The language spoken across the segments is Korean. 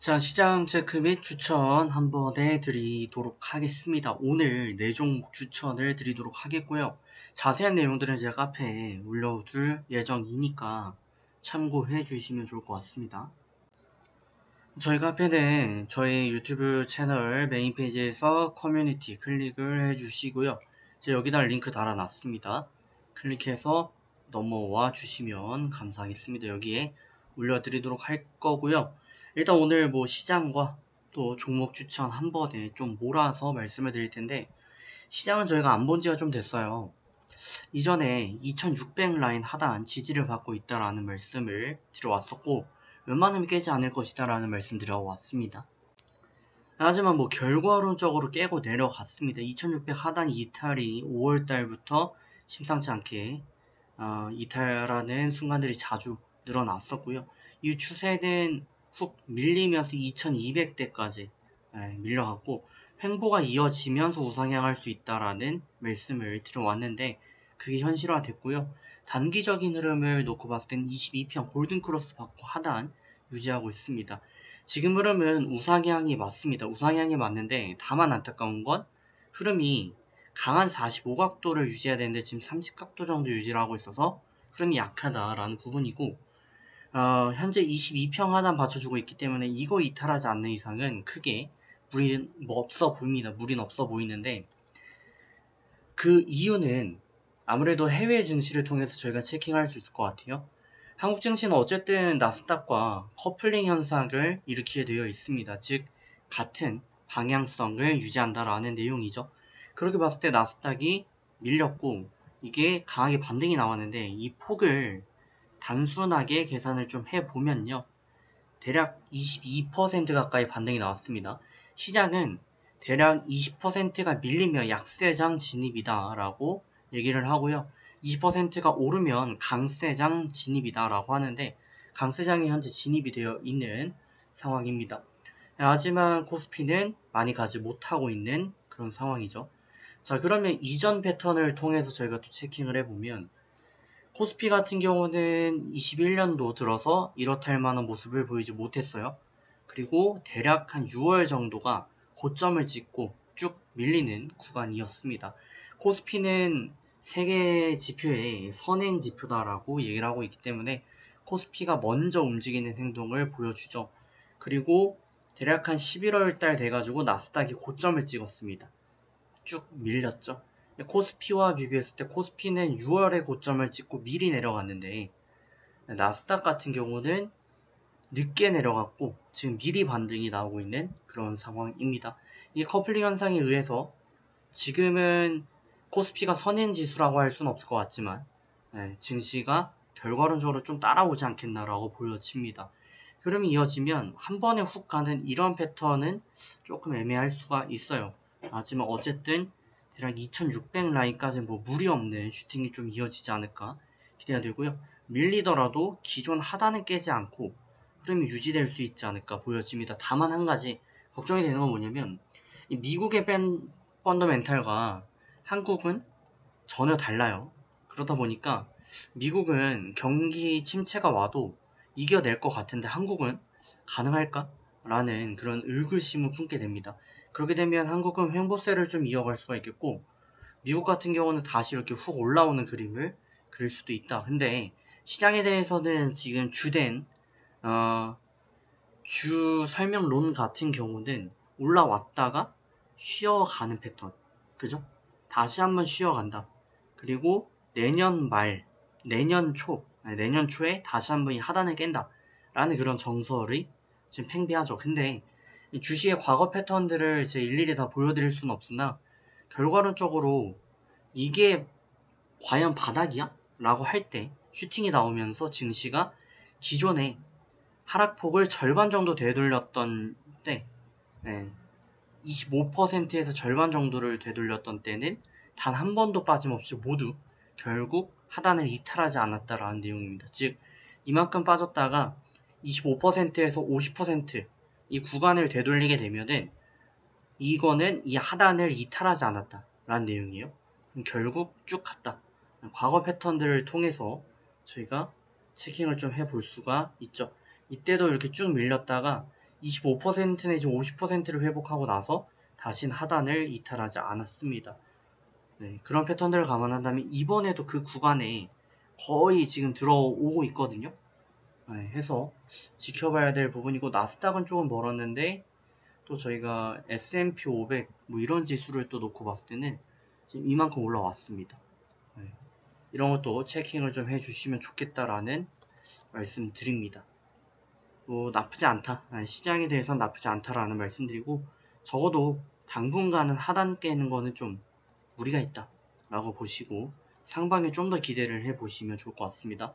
자, 시장 체크 및 추천 한번 해드리도록 하겠습니다. 오늘 4종목 추천을 드리도록 하겠고요. 자세한 내용들은 제가 카페에 올려둘 예정이니까 참고해 주시면 좋을 것 같습니다. 저희 카페는 저희 유튜브 채널 메인 페이지에서 커뮤니티 클릭을 해주시고요. 제가 여기다 링크 달아놨습니다. 클릭해서 넘어와 주시면 감사하겠습니다. 여기에 올려드리도록 할 거고요. 일단 오늘 뭐 시장과 또 종목 추천 한 번에 좀 몰아서 말씀을 드릴 텐데, 시장은 저희가 안 본 지가 좀 됐어요. 이전에 2600 라인 하단 지지를 받고 있다라는 말씀을 드려왔었고, 웬만하면 깨지 않을 것이다 라는 말씀 드려왔습니다. 하지만 뭐 결과론적으로 깨고 내려갔습니다. 2600 하단 이탈이 5월달부터 심상치 않게 이탈하는 순간들이 자주 늘어났었고요. 이 추세는 훅 밀리면서 2200대까지 밀려갔고, 횡보가 이어지면서 우상향할 수 있다라는 말씀을 드려왔는데, 그게 현실화됐고요. 단기적인 흐름을 놓고 봤을 때는 22평 골든크로스 받고 하단 유지하고 있습니다. 지금 흐름은 우상향이 맞습니다. 우상향이 맞는데, 다만 안타까운 건 흐름이 강한 45각도를 유지해야 되는데 지금 30각도 정도 유지를 하고 있어서 흐름이 약하다라는 부분이고, 현재 22평 하단 받쳐주고 있기 때문에 이거 이탈하지 않는 이상은 크게 무리는 뭐 없어 보입니다. 무리는 없어 보이는데, 그 이유는 아무래도 해외 증시를 통해서 저희가 체킹할 수 있을 것 같아요. 한국 증시는 어쨌든 나스닥과 커플링 현상을 일으키게 되어 있습니다. 즉 같은 방향성을 유지한다라는 내용이죠. 그렇게 봤을 때 나스닥이 밀렸고 이게 강하게 반등이 나왔는데, 이 폭을 단순하게 계산을 좀 해보면요, 대략 22% 가까이 반등이 나왔습니다. 시장은 대략 20%가 밀리면 약세장 진입이다 라고 얘기를 하고요. 20%가 오르면 강세장 진입이다 라고 하는데, 강세장이 현재 진입이 되어 있는 상황입니다. 하지만 코스피는 많이 가지 못하고 있는 그런 상황이죠. 자, 그러면 이전 패턴을 통해서 저희가 또 체킹을 해보면, 코스피 같은 경우는 21년도 들어서 이렇다 할 만한 모습을 보이지 못했어요. 그리고 대략 한 6월 정도가 고점을 찍고 쭉 밀리는 구간이었습니다. 코스피는 세계 지표의 선행 지표다라고 얘기를 하고 있기 때문에 코스피가 먼저 움직이는 행동을 보여주죠. 그리고 대략 한 11월 달 돼가지고 나스닥이 고점을 찍었습니다. 쭉 밀렸죠. 코스피와 비교했을 때 코스피는 6월에 고점을 찍고 미리 내려갔는데, 나스닥 같은 경우는 늦게 내려갔고 지금 미리 반등이 나오고 있는 그런 상황입니다. 이 커플링 현상에 의해서 지금은 코스피가 선행지수라고 할 수는 없을 것 같지만, 증시가 결과론적으로 좀 따라오지 않겠나라고 보여집니다. 흐름이 이어지면 한 번에 훅 가는 이런 패턴은 조금 애매할 수가 있어요. 하지만 어쨌든 대략 2600 라인까지 뭐 무리 없는 슈팅이 좀 이어지지 않을까 기대가 되고요. 밀리더라도 기존 하단은 깨지 않고 흐름이 유지될 수 있지 않을까 보여집니다. 다만 한 가지 걱정이 되는 건 뭐냐면, 이 미국의 펀더멘탈과 한국은 전혀 달라요. 그러다 보니까 미국은 경기 침체가 와도 이겨낼 것 같은데 한국은 가능할까? 라는 그런 의구심을 품게 됩니다. 그렇게 되면 한국은 횡보세를 좀 이어갈 수가 있겠고, 미국 같은 경우는 다시 이렇게 훅 올라오는 그림을 그릴 수도 있다. 근데 시장에 대해서는 지금 어, 주 설명론 같은 경우는 올라왔다가 쉬어가는 패턴. 그죠? 다시 한번 쉬어간다. 그리고 내년 말, 내년 초에 다시 한번 이 하단을 깬다. 라는 그런 정설이 지금 팽배하죠. 근데 이 주식의 과거 패턴들을 제 일일이 다 보여드릴 수는 없으나, 결과론적으로 이게 과연 바닥이야? 라고 할 때 슈팅이 나오면서 증시가 기존에 하락폭을 절반 정도 되돌렸던 때, 25%에서 절반 정도를 되돌렸던 때는 단 한 번도 빠짐없이 모두 결국 하단을 이탈하지 않았다라는 내용입니다. 즉, 이만큼 빠졌다가 25%에서 50% 이 구간을 되돌리게 되면은 이거는 이 하단을 이탈하지 않았다라는 내용이에요. 결국 쭉 갔다. 과거 패턴들을 통해서 저희가 체킹을 좀 해볼 수가 있죠. 이때도 이렇게 쭉 밀렸다가 25% 내지 50%를 회복하고 나서 다신 하단을 이탈하지 않았습니다. 네, 그런 패턴들을 감안한다면 이번에도 그 구간에 거의 지금 들어오고 있거든요. 네, 해서 지켜봐야 될 부분이고, 나스닥은 조금 멀었는데 또 저희가 S&P 500 뭐 이런 지수를 또 놓고 봤을 때는 지금 이만큼 올라왔습니다. 네, 이런 것도 체킹을 좀 해주시면 좋겠다라는 말씀 드립니다. 뭐 나쁘지 않다, 시장에 대해서는 나쁘지 않다라는 말씀드리고, 적어도 당분간은 하단 깨는 거는 좀 무리가 있다 라고 보시고 상방에 좀 더 기대를 해 보시면 좋을 것 같습니다.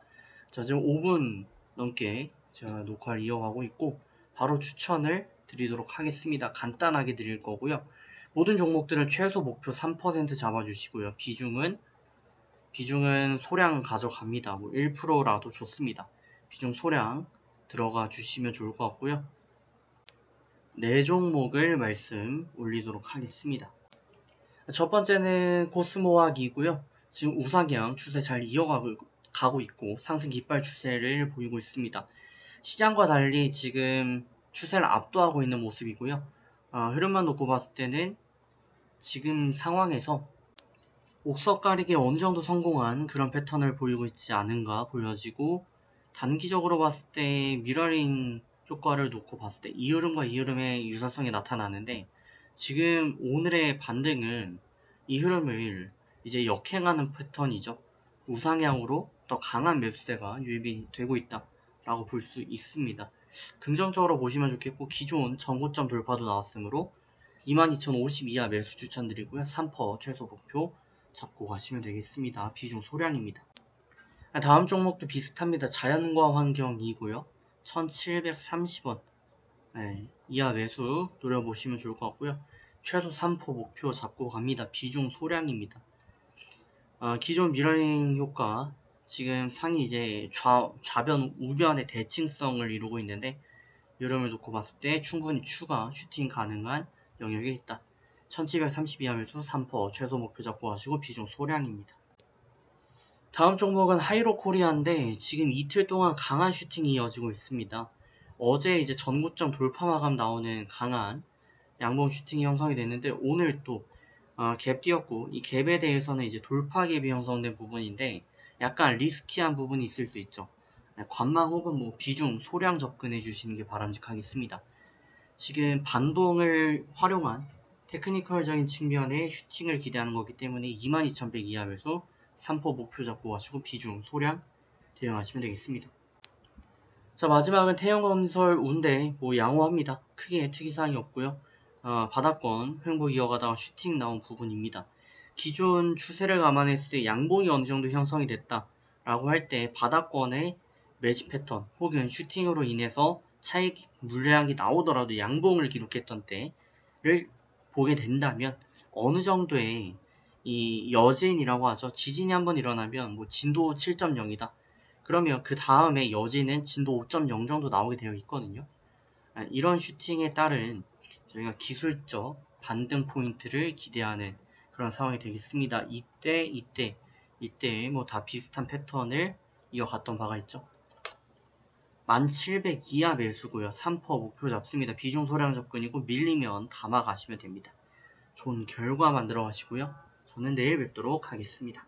자, 지금 5분 넘게 제가 녹화를 이어가고 있고 바로 추천을 드리도록 하겠습니다. 간단하게 드릴 거고요. 모든 종목들은 최소 목표 3% 잡아주시고요. 비중은 소량 가져갑니다. 뭐 1%라도 좋습니다. 비중 소량 들어가 주시면 좋을 것 같고요. 네 종목을 말씀 올리도록 하겠습니다. 첫 번째는 코스모학이고요. 지금 우상향 추세 잘 이어가고 있고 상승 깃발 추세를 보이고 있습니다. 시장과 달리 지금 추세를 압도하고 있는 모습이고요. 흐름만 놓고 봤을 때는 지금 상황에서 옥석 가리기에 어느 정도 성공한 그런 패턴을 보이고 있지 않은가 보여지고, 단기적으로 봤을 때 미러링 효과를 놓고 봤을 때 이 흐름과 이 흐름의 유사성이 나타나는데, 지금 오늘의 반등은 이 흐름을 이제 역행하는 패턴이죠. 우상향으로 더 강한 매수세가 유입이 되고 있다 라고 볼 수 있습니다. 긍정적으로 보시면 좋겠고, 기존 전고점 돌파도 나왔으므로 22,050 이하 매수 추천드리고요. 3% 최소 목표 잡고 가시면 되겠습니다. 비중 소량입니다. 다음 종목도 비슷합니다. 자연과 환경이고요. 1730원 이하 매수 노려보시면 좋을 것 같고요. 최소 3% 목표 잡고 갑니다. 비중 소량입니다. 기존 미러링 효과 지금 상이 이제 좌변 우변의 대칭성을 이루고 있는데, 이름을 놓고 봤을 때 충분히 추가 슈팅 가능한 영역에 있다. 1730 이하 매수 3% 최소 목표 잡고 가시고 비중 소량입니다. 다음 종목은 하이로코리아인데 지금 이틀 동안 강한 슈팅이 이어지고 있습니다. 어제 이제 전고점 돌파 마감 나오는 강한 양봉 슈팅이 형성이 됐는데, 오늘 또 갭 띄었고, 이 갭에 대해서는 이제 돌파 갭이 형성된 부분인데 약간 리스키한 부분이 있을 수 있죠. 관망 혹은 뭐 비중 소량 접근해 주시는 게 바람직하겠습니다. 지금 반동을 활용한 테크니컬적인 측면의 슈팅을 기대하는 거기 때문에 22,100 이하 매수 3% 목표 잡고 가시고 비중 소량 대응하시면 되겠습니다. 자, 마지막은 태영건설 운대 뭐 양호합니다. 크게 특이사항이 없고요. 바닥권 횡보 이어가다가 슈팅 나온 부분입니다. 기존 추세를 감안했을 때 양봉이 어느 정도 형성이 됐다 라고 할 때 바닥권의 매집 패턴 혹은 슈팅으로 인해서 차익 물량이 나오더라도 양봉을 기록했던 때를 보게 된다면, 어느 정도의 이 여진이라고 하죠. 지진이 한번 일어나면 뭐 진도 7.0이다. 그러면 그 다음에 여진은 진도 5.0 정도 나오게 되어 있거든요. 이런 슈팅에 따른 저희가 기술적 반등 포인트를 기대하는 그런 상황이 되겠습니다. 이때 뭐 다 비슷한 패턴을 이어갔던 바가 있죠. 1700 이하 매수고요. 3% 목표 잡습니다. 비중 소량 접근이고 밀리면 담아 가시면 됩니다. 좋은 결과 만들어 가시고요. 저는 내일 뵙도록 하겠습니다.